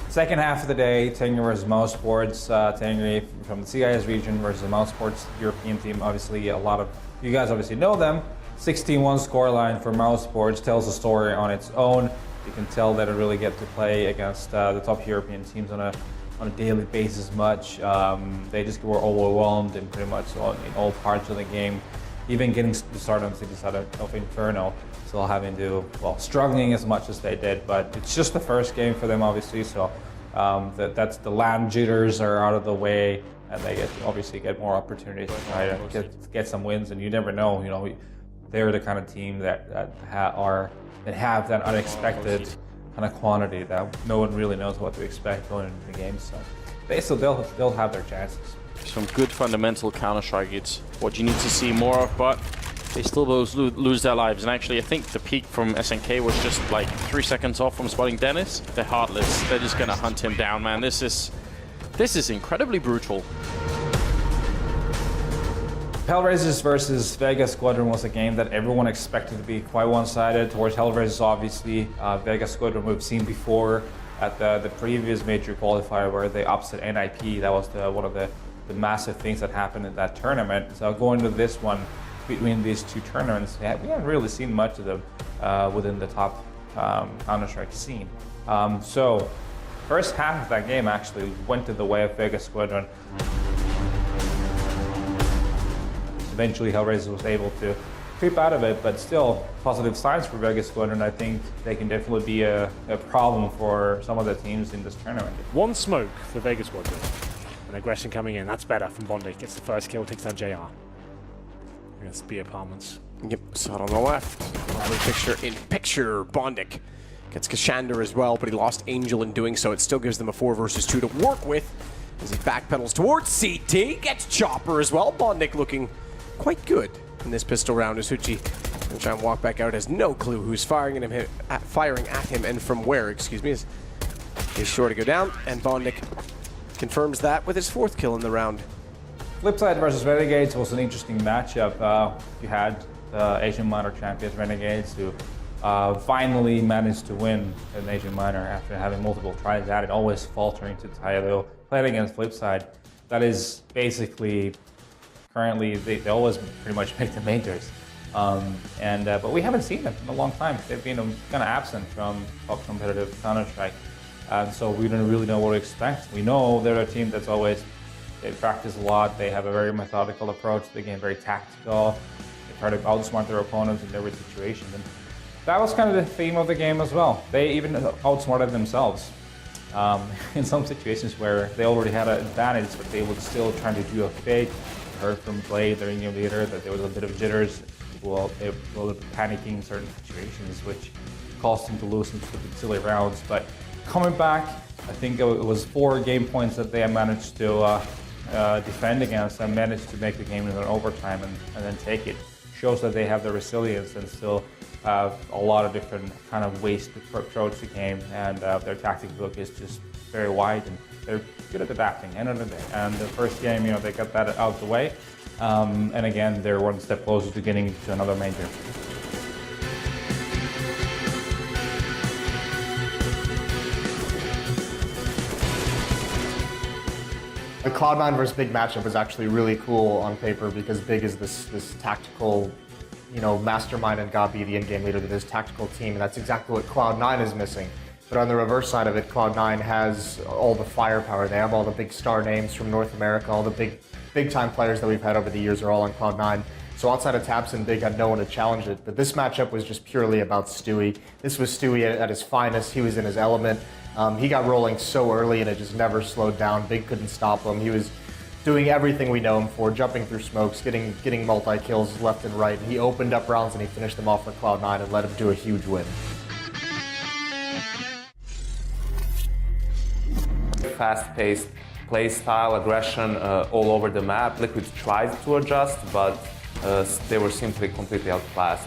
Second half of the day, Tengri versus Mouse Sports. Tengri from the CIS region versus the Mouse Sports European team. Obviously, a lot of you guys obviously know them. 16-1 scoreline for Mouse Sports tells a story on its own. You can tell that it really get to play against the top European teams on a daily basis much. They just were overwhelmed in pretty much in all parts of the game. Even getting the start on the city side of Inferno, still having to, struggling as much as they did, but it's just the first game for them, obviously, so that's the land jitters are out of the way, and they obviously get more opportunities to try to get some wins, and you never know, they're the kind of team that have that unexpected kind of quantity that no one really knows what to expect going into the game, so they'll have their chances. Some good fundamental Counter-Strike, it's what you need to see more of, but they still both lose their lives. And actually, I think the peak from SNK was just like 3 seconds off from spotting Dennis. They're heartless. They're just gonna hunt him down, man. This is incredibly brutal. Hellraisers versus Vegas Squadron was a game that everyone expected to be quite one-sided towards Hellraisers, obviously. Vegas Squadron we've seen before at the previous major qualifier where they upset NIP. That was one of the massive things that happened in that tournament. So going to this one, between these two tournaments, we haven't really seen much of them within the top Counter-Strike scene. So first half of that game actually went to the way of Vegas Squadron. Eventually Hellraiser was able to creep out of it, but still positive signs for Vegas Squadron. I think they can definitely be a problem for some of the teams in this tournament. One smoke for Vegas Squadron. An aggression coming in, that's better from Bondik. Gets the first kill, takes down JR. Against B Apartments. Yep, Sod on the left. Picture, Bondik. Gets Kashander as well, but he lost Angel in doing so. It still gives them a 4 versus 2 to work with as he backpedals towards CT. Gets Chopper as well. Bondik looking quite good in this pistol round as Huchi and try and walk back out. Has no clue who's firing at him and from where, excuse me. He's sure to go down, and Bondik confirms that with his 4th kill in the round. Flipside versus Renegades was an interesting matchup. You had the Asian Minor champions Renegades who finally managed to win an Asian Minor after having multiple tries at it, always faltering to Tailo. Playing against Flipside, that is basically currently they always pretty much make the majors. But we haven't seen them in a long time. They've been kind of absent from top competitive Counter-Strike. And so we don't really know what to expect. We know they're a team that's they practice a lot, they have a very methodical approach to the game, very tactical. They try to outsmart their opponents in every situation. And that was kind of the theme of the game as well. They even outsmarted themselves in some situations where they already had an advantage, but they would still try to do a fake. I heard from Blade, their in-game leader, that there was a bit of jitters. Well, they were panicking in certain situations, which caused them to lose some silly rounds. But coming back, I think it was 4 game points that they managed to defend against and managed to make the game in an overtime and then take it. Shows that they have the resilience and still have a lot of different kind of ways to approach the game, and their tactic book is just very wide, and they're good at adapting end of the day. And the first game, they got that out of the way, and again, they're one step closer to getting to another major. The Cloud9 versus Big matchup is actually really cool on paper because Big is this tactical, mastermind and Gabi, the in-game leader of this tactical team, and that's exactly what Cloud9 is missing. But on the reverse side of it, Cloud9 has all the firepower. They have all the big star names from North America, all the big-time players that we've had over the years are all on Cloud9. So outside of tabseN, Big had no one to challenge it. But this matchup was just purely about Stewie. This was Stewie at his finest. He was in his element. He got rolling so early and it just never slowed down. Big couldn't stop him. He was doing everything we know him for, jumping through smokes, getting multi-kills left and right. He opened up rounds and he finished them off for Cloud9 and led him to a huge win. Fast-paced play style, aggression all over the map. Liquid tried to adjust, but they were simply completely outclassed.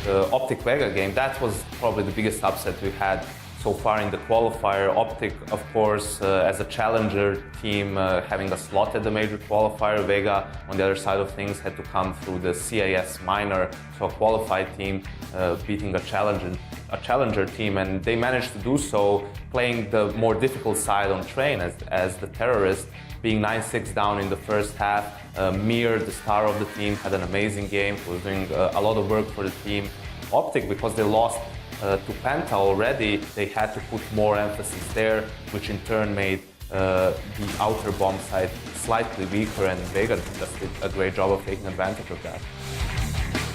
The Optic Vega game, that was probably the biggest upset we had so far in the qualifier. Optic, of course, as a challenger team, having a slot at the major qualifier. Vega, on the other side of things, had to come through the CAS minor, so a qualified team beating a challenger team, and they managed to do so, playing the more difficult side on train as the terrorist, being 9-6 down in the first half. Mir, the star of the team, had an amazing game, was doing a lot of work for the team. Optic, because they lost to Penta already, they had to put more emphasis there, which in turn made the outer bomb side slightly weaker, and Vega just did a great job of taking advantage of that.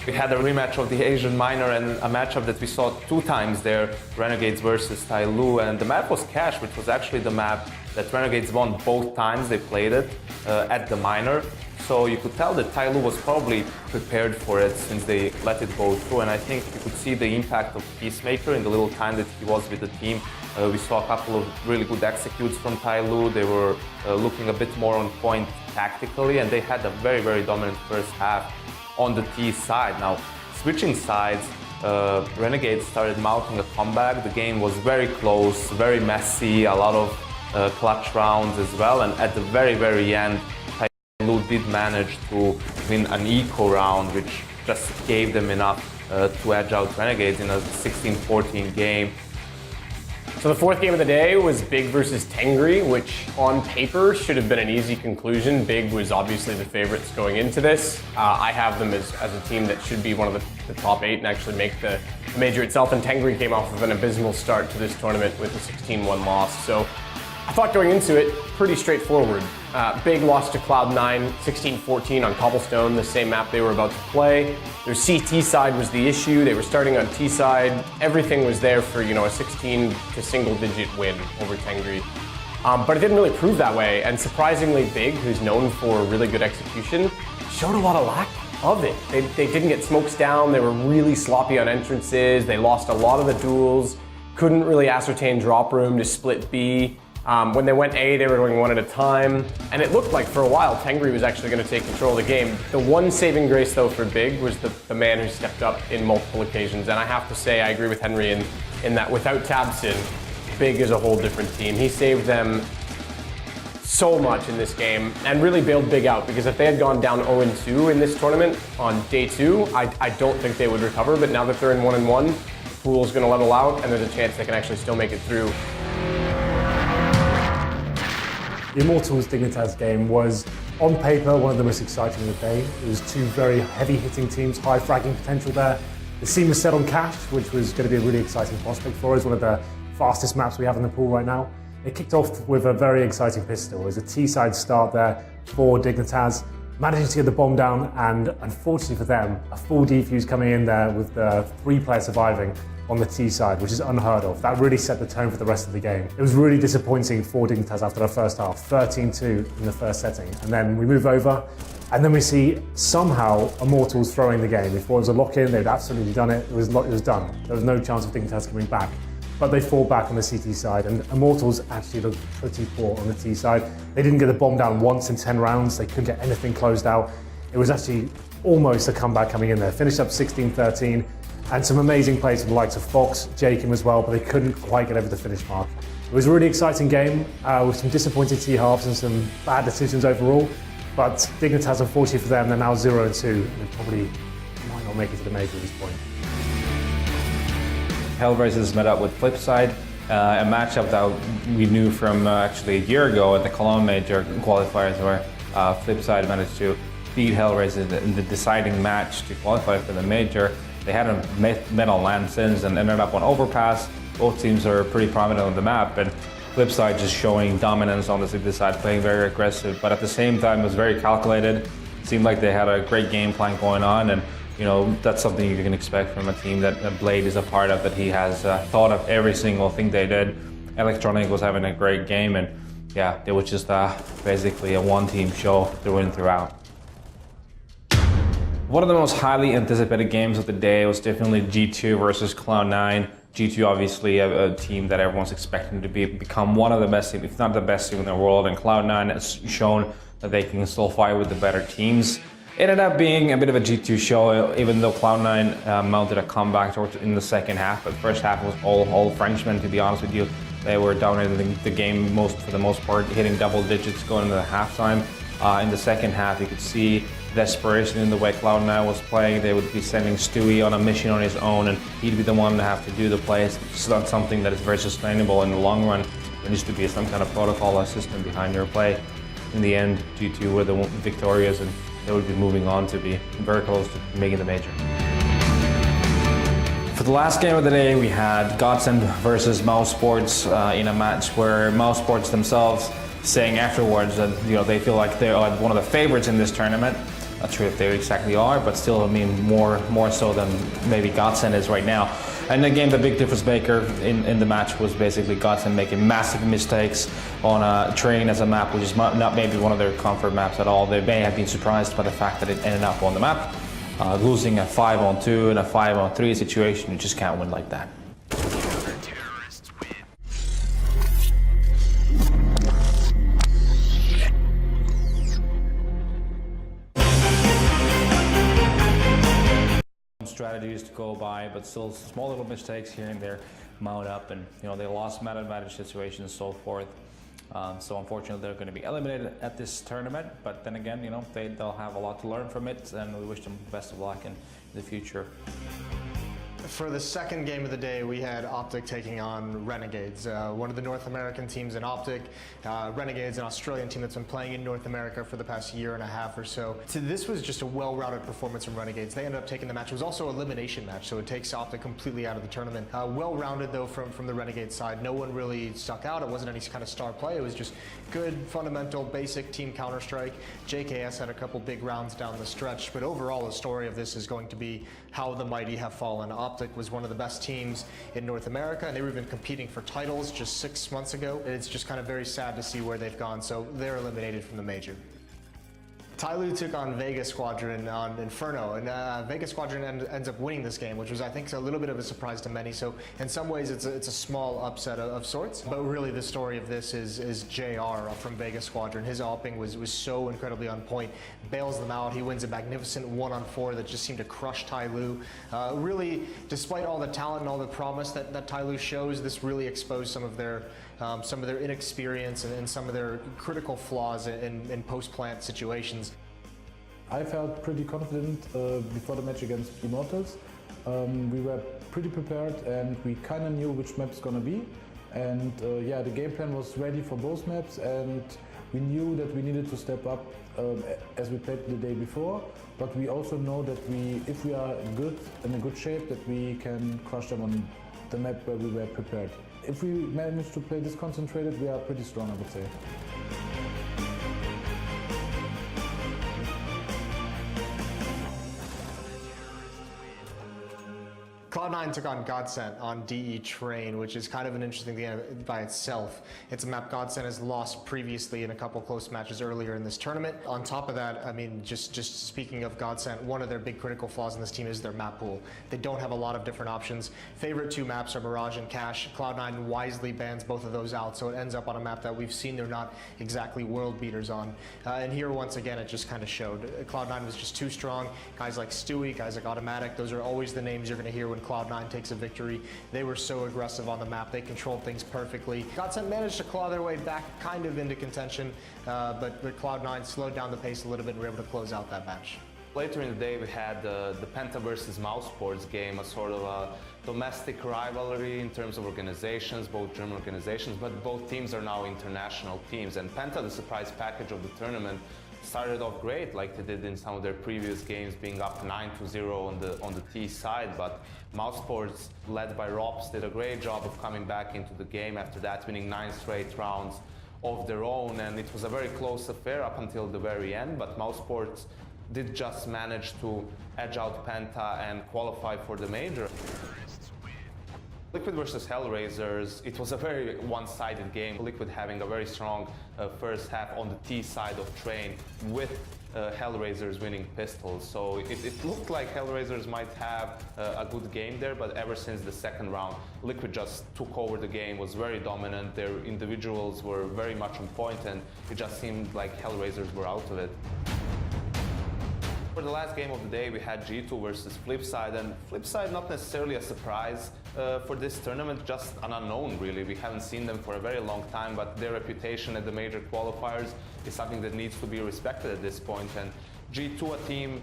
We had a rematch of the Asian Minor, and a matchup that we saw 2 times there, Renegades versus Tai Lu, and the map was Cash, which was actually the map that Renegades won both times they played it at the Minor. So you could tell that Tai Lu was probably prepared for it since they let it go through, and I think you could see the impact of Peacemaker in the little time that he was with the team. We saw a couple of really good executes from Tai Lu. They were looking a bit more on point tactically, and they had a very, very dominant first half on the T side. Now, switching sides, Renegades started mounting a comeback. The game was very close, very messy, a lot of clutch rounds as well, and at the very, very end, Tai Lu did manage to win an eco round, which just gave them enough to edge out Renegades in a 16-14 game. So the fourth game of the day was Big versus Tengri, which on paper should have been an easy conclusion. Big was obviously the favorites going into this. I have them as a team that should be one of the top 8 and actually make the major itself, and Tengri came off of an abysmal start to this tournament with a 16-1 loss. So I thought going into it, pretty straightforward. Big lost to Cloud9, 16-14 on Cobblestone, the same map they were about to play. Their CT side was the issue. They were starting on T side. Everything was there for, a 16 to single-digit win over Tengri. But it didn't really prove that way. And surprisingly, Big, who's known for really good execution, showed a lot of lack of it. They didn't get smokes down. They were really sloppy on entrances. They lost a lot of the duels. Couldn't really ascertain drop room to split B. When they went A, they were going one at a time, and it looked like for a while Tengri was actually going to take control of the game. The one saving grace, though, for Big was the man who stepped up in multiple occasions, and I have to say I agree with Henry in that without Tabson, Big is a whole different team. He saved them so much in this game and really bailed Big out, because if they had gone down 0-2 in this tournament on day 2, I don't think they would recover, but now that they're in 1-1, the pool's going to level out, and there's a chance they can actually still make it through. The Immortals Dignitas game was, on paper, one of the most exciting of the day. It was 2 very heavy-hitting teams, high fragging potential there. The scene was set on Cash, which was going to be a really exciting prospect for us, one of the fastest maps we have in the pool right now. It kicked off with a very exciting pistol. It was a T-side start there for Dignitas, managing to get the bomb down, and unfortunately for them, a full defuse coming in there with the 3 players surviving on the T side, which is unheard of. That really set the tone for the rest of the game. It was really disappointing for Dignitas after the first half, 13-2 in the first setting. And then we move over, and then we see somehow Immortals throwing the game. Before it was a lock-in, they'd absolutely done it. It was done. There was no chance of Dignitas coming back. But they fought back on the CT side, and Immortals actually looked pretty poor on the T side. They didn't get the bomb down once in 10 rounds. They couldn't get anything closed out. It was actually almost a comeback coming in there. Finished up 16-13. And some amazing plays from the likes of Fox, Jacob as well, but they couldn't quite get over the finish mark. It was a really exciting game with some disappointing T-halves and some bad decisions overall, but Dignitas, unfortunately for them, they're now 0-2 and they probably might not make it to the major at this point. Hellraisers met up with Flipside, a matchup that we knew from actually a year ago at the Cologne Major qualifiers, where Flipside managed to beat Hellraisers in the deciding match to qualify for the major. They hadn't met on land since and ended up on Overpass. Both teams are pretty prominent on the map, and Flipside just showing dominance on the City side, playing very aggressive, but at the same time it was very calculated. It seemed like they had a great game plan going on, and that's something you can expect from a team that Blade is a part of, that he has thought of every single thing they did. Electronic was having a great game, and yeah, it was just basically a one-team show through and throughout. One of the most highly anticipated games of the day was definitely G2 versus Cloud9. G2 obviously a team that everyone's expecting to become one of the best teams, if not the best team in the world, and Cloud9 has shown that they can still fight with the better teams. ended up being a bit of a G2 show, even though Cloud9 mounted a comeback in the second half. But the first half was all Frenchmen, to be honest with you. They were dominating the game for the most part, hitting double digits going into the halftime. In the second half, you could see desperation in the way Cloud9 was playing. They would be sending Stewie on a mission on his own, and he'd be the one to have to do the plays. It's not something that is very sustainable in the long run. There needs to be some kind of protocol system behind your play. In the end, G2 were the victorious, and they would be moving on to be very close to making the major. For the last game of the day, we had Godsend versus Mousesports in a match where Mousesports themselves saying afterwards that they feel like they are one of the favorites in this tournament. Not sure if they exactly are, but still, I mean, more so than maybe Godsend is right now. And again, the big difference maker in the match was basically Godsend making massive mistakes on a train as a map, which is not maybe one of their comfort maps at all. They may have been surprised by the fact that it ended up on the map. Losing a 5-on-2 and a 5-on-3 situation, you just can't win like that. Strategies to go by, but still small little mistakes here and there mount up, and they lost man advantage situations and so forth. So unfortunately, they're going to be eliminated at this tournament. But then again, they'll have a lot to learn from it, and we wish them best of luck in the future. For the second game of the day, we had Optic taking on Renegades, one of the North American teams in Optic. Renegades, an Australian team that's been playing in North America for the past year and a half or so. So this was just a well-rounded performance from Renegades. They ended up taking the match. It was also an elimination match, so it takes Optic completely out of the tournament. Well-rounded, though, from the Renegades side. No one really stuck out. It wasn't any kind of star play. It was just good, fundamental, basic team Counter-Strike. JKS had a couple big rounds down the stretch, but overall, the story of this is going to be how the mighty have fallen. Optic was one of the best teams in North America, and they were even competing for titles just 6 months ago. It's just kind of very sad to see where they've gone, so they're eliminated from the major. Tyloo took on Vega Squadron on Inferno, and Vega Squadron ends up winning this game, which was, I think, a little bit of a surprise to many. So in some ways, it's a small upset of sorts. But really, the story of this is JR from Vega Squadron. His AWPing was so incredibly on point. Bails them out. He wins a magnificent 1-on-4 that just seemed to crush Tyloo. Really, despite all the talent and all the promise that Tyloo shows, this really exposed some of their inexperience and some of their critical flaws in post-plant situations. I felt pretty confident before the match against Immortals. We were pretty prepared, and we kind of knew which map's gonna be. And yeah, the game plan was ready for both maps, and we knew that we needed to step up as we played the day before. But we also know that if we are good, in a good shape, that we can crush them on the map where we were prepared. If we manage to play this concentrated, we are pretty strong, I would say. Cloud9 took on Godsend on DE Train, which is kind of an interesting thing by itself. It's a map Godsend has lost previously in a couple close matches earlier in this tournament. On top of that, I mean, just speaking of Godsend, one of their big critical flaws in this team is their map pool. They don't have a lot of different options. Favorite two maps are Mirage and Cache. Cloud9 wisely bans both of those out, so it ends up on a map that we've seen they're not exactly world beaters on. And here, once again, it just kind of showed. Cloud9 was just too strong. Guys like Stewie, guys like Automatic, those are always the names you're going to hear when Cloud9 takes a victory. They were so aggressive on the map. They controlled things perfectly. Godsend managed to claw their way back kind of into contention, but Cloud9 slowed down the pace a little bit and were able to close out that match. Later in the day, we had the Penta versus Mousesports game, a sort of a domestic rivalry in terms of organizations, both German organizations, but both teams are now international teams. And Penta, the surprise package of the tournament, started off great, like they did in some of their previous games, being up 9-0 on the T side. But Mousesports, led by Rops, did a great job of coming back into the game after that, winning 9 straight rounds of their own. And it was a very close affair up until the very end, but Mousesports did just manage to edge out Penta and qualify for the major. Liquid versus Hellraisers, it was a very one-sided game. Liquid having a very strong first half on the T side of Train, with Hellraisers winning pistols. So it looked like Hellraisers might have a good game there, but ever since the second round, Liquid just took over the game, was very dominant. Their individuals were very much on point, and it just seemed like Hellraisers were out of it. For the last game of the day, we had G2 versus Flipside, and Flipside not necessarily a surprise for this tournament, just an unknown really. We haven't seen them for a very long time, but their reputation at the major qualifiers is something that needs to be respected at this point. And G2, a team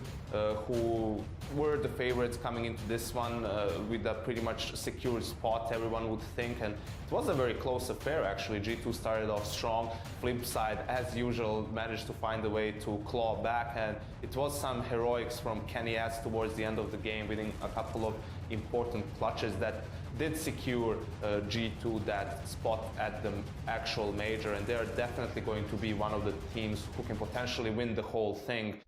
who were the favorites coming into this one with a pretty much secure spot, everyone would think, and it was a very close affair actually. G2 started off strong, Flipside as usual managed to find a way to claw back, and it was some heroics from Kenny S towards the end of the game, winning a couple of important clutches that did secure G2 that spot at the actual major, and they are definitely going to be one of the teams who can potentially win the whole thing.